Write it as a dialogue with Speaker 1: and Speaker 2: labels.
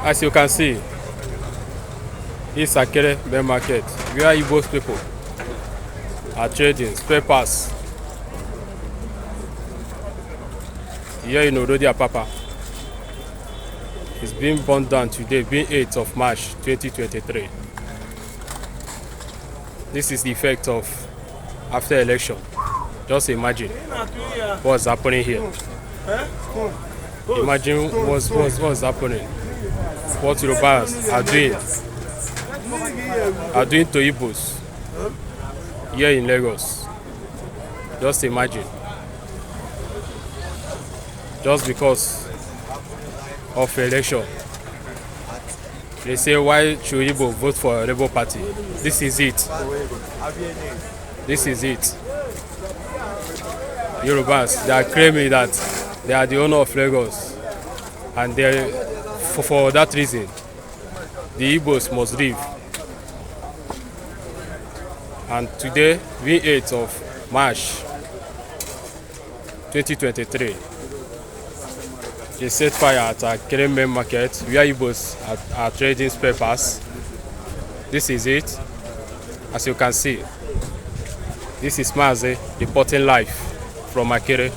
Speaker 1: As you can see, it's Akere main market where Igbo people are trading spare parts. Here in olodi Apapa. It's being burned down today, being 8th of March 2023. This is the effect of after election. Just imagine what's happening here. Imagine what's happening. What Yorubas are doing to Igbos here in Lagos. Just imagine. Just because of election. They say, why should Igbo vote for a Labour Party? This is it. This is it. Yorubas, they are claiming that they are the owner of Lagos. And for that reason, the Igbos must leave. And today, being 8th of March 2023, they set fire at Akere main market where Igbos are trading spare parts. This is it. As you can see, this is Mazi reporting live from Akere.